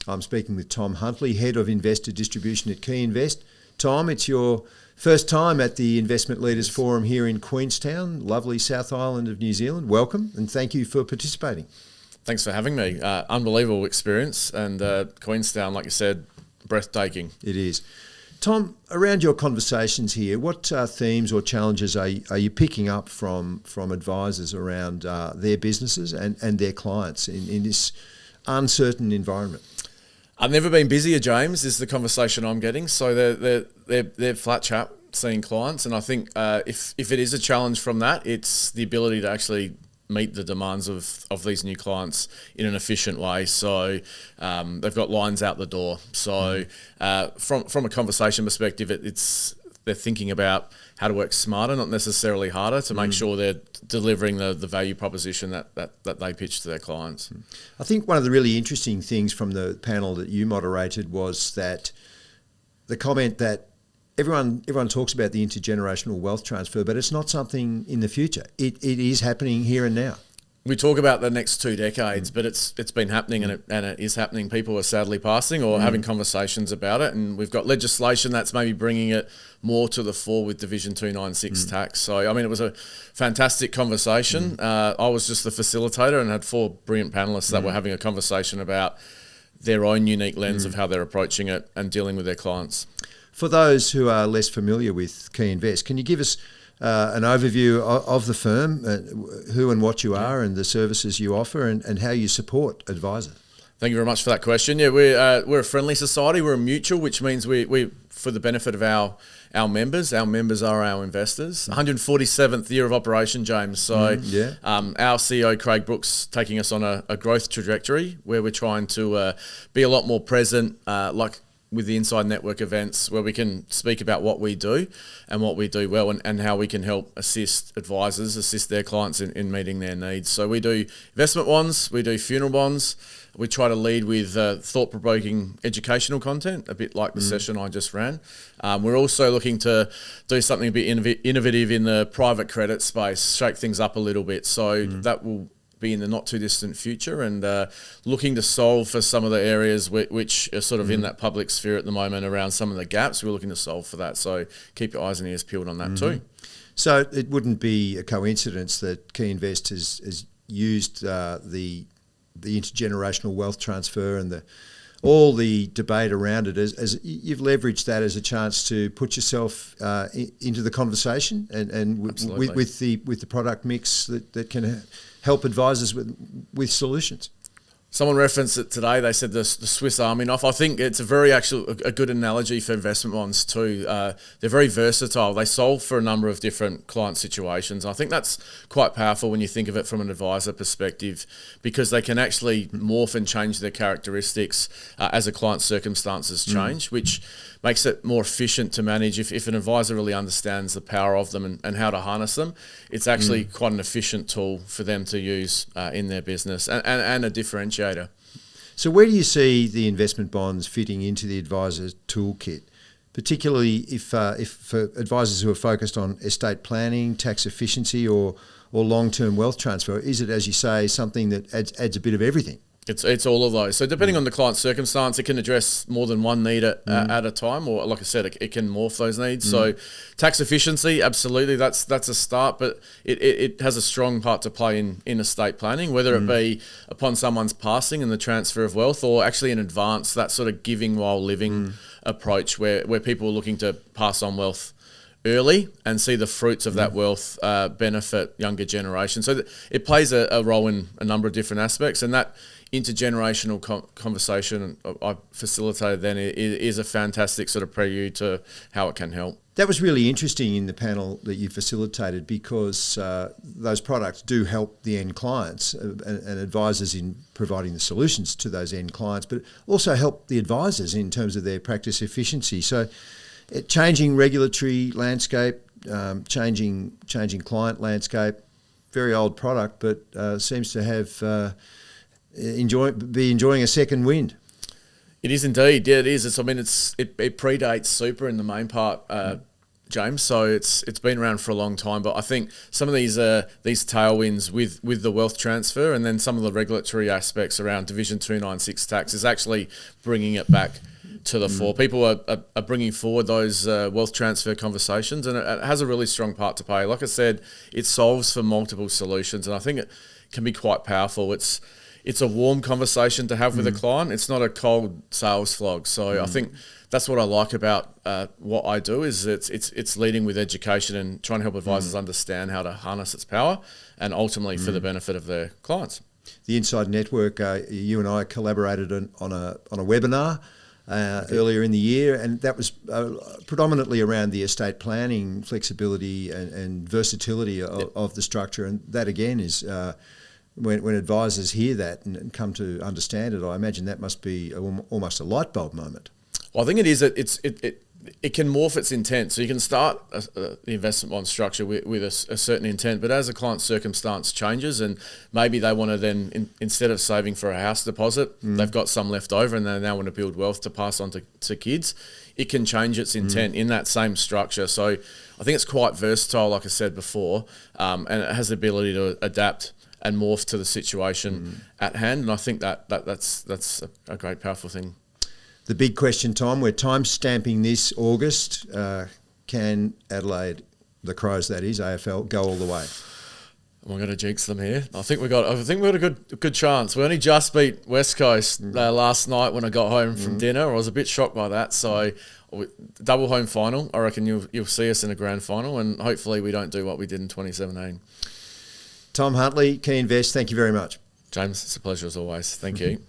I'm speaking with Tom Huntley, Head of Investor Distribution at KeyInvest. Tom, it's your first time at the Investment Leaders Forum here in Queenstown, lovely South Island of New Zealand. Welcome and thank you for participating. Thanks for having me. Unbelievable experience, and Queenstown, like you said, breathtaking. It is. Tom, around your conversations here, what themes or challenges are you picking up from advisors around their businesses and their clients in this uncertain environment? I've never been busier, James, is the conversation I'm getting. So they're flat chat seeing clients, and I think if it is a challenge from that, it's the ability to actually meet the demands of these new clients in an efficient way. So they've got lines out the door. So from a conversation perspective, they're thinking about how to work smarter, not necessarily harder, to make sure they're delivering the value proposition that they pitch to their clients. I think one of the really interesting things from the panel that you moderated was that the comment that everyone talks about the intergenerational wealth transfer, but it's not something in the future. It is happening here and now. We talk about the next 2 decades, but it's been happening and it is happening. People are sadly passing or having conversations about it, and we've got legislation that's maybe bringing it more to the fore with Division 296 tax. So, I mean, it was a fantastic conversation. I was just the facilitator and had 4 brilliant panellists that were having a conversation about their own unique lens of how they're approaching it and dealing with their clients. For those who are less familiar with KeyInvest, can you give us an overview of the firm, who and what you are and the services you offer and how you support advisors? Thank you very much for that question. Yeah, we're a friendly society. We're a mutual, which means we for the benefit of our members. Our members are our investors. 147th year of operation, James. So our CEO, Craig Brooks, taking us on a growth trajectory where we're trying to be a lot more present, like with the Inside Network events, where we can speak about what we do and what we do well and how we can help assist their clients in meeting their needs. So we do investment bonds, we do funeral bonds, we try to lead with thought-provoking educational content, a bit like the session I just ran. We're also looking to do something a bit innovative in the private credit space, shake things up a little bit. So that will be in the not too distant future, and looking to solve for some of the areas which are sort of in that public sphere at the moment around some of the gaps. We're looking to solve for that. So keep your eyes and ears peeled on that too. So it wouldn't be a coincidence that KeyInvest has used the intergenerational wealth transfer and all the debate around it as you've leveraged that as a chance to put yourself into the conversation and with the product mix that can help advisors with solutions. Someone referenced it today. They said the Swiss Army knife. I think it's a good analogy for investment bonds too. They're very versatile. They solve for a number of different client situations. I think that's quite powerful when you think of it from an advisor perspective, because they can actually morph and change their characteristics as a client's circumstances change, which makes it more efficient to manage. If an advisor really understands the power of them and how to harness them, it's actually quite an efficient tool for them to use in their business and a differentiator. So where do you see the investment bonds fitting into the advisor's toolkit, particularly if for advisors who are focused on estate planning, tax efficiency or long-term wealth transfer? Is it, as you say, something that adds a bit of everything? It's all of those. So depending on the client's circumstance, it can address more than one need at a time, or like I said, it can morph those needs. So tax efficiency, absolutely, that's a start, but it has a strong part to play in estate planning, whether it be upon someone's passing and the transfer of wealth, or actually in advance, that sort of giving while living approach where people are looking to pass on wealth early and see the fruits of that wealth benefit younger generations. So it plays a role in a number of different aspects, and that intergenerational conversation I facilitated then is a fantastic sort of prelude to how it can help. That was really interesting in the panel that you facilitated, because those products do help the end clients and advisors in providing the solutions to those end clients, but also help the advisors in terms of their practice efficiency. So changing regulatory landscape, changing client landscape, very old product, but seems to have be enjoying a second wind. It is indeed. Yeah, it is. It predates super in the main part. James. So it's been around for a long time, but I think some of these tailwinds with the wealth transfer, and then some of the regulatory aspects around Division 296 tax is actually bringing it back to the fore. People are bringing forward those wealth transfer conversations, and it has a really strong part to play. Like I said, it solves for multiple solutions, and I think it can be quite powerful. It's a warm conversation to have with a client. It's not a cold sales flog. So I think that's what I like about what I do, is it's leading with education and trying to help advisors understand how to harness its power, and ultimately for the benefit of their clients. The Inside Network, you and I collaborated on a webinar earlier in the year, and that was predominantly around the estate planning flexibility and versatility of the structure. And that again is when advisors hear that and come to understand it, I imagine that must be almost a light bulb moment. Well, I think it is. It can morph its intent. So you can start the investment bond structure with a certain intent, but as a client's circumstance changes, and maybe they want to then, instead of saving for a house deposit, they've got some left over and they now want to build wealth to pass on to kids, it can change its intent in that same structure. So I think it's quite versatile, like I said before, and it has the ability to adapt and morph to the situation at hand. And I think that's a great, powerful thing. The big question, Tom, we're time stamping this August. Can Adelaide, the Crows that is, AFL, go all the way? We're going to jinx them here. I think we got a good chance. We only just beat West Coast last night when I got home from dinner. I was a bit shocked by that. So double home final. I reckon you'll see us in a grand final, and hopefully we don't do what we did in 2017. Tom Huntley, KeyInvest, thank you very much. James, it's a pleasure as always. Thank you.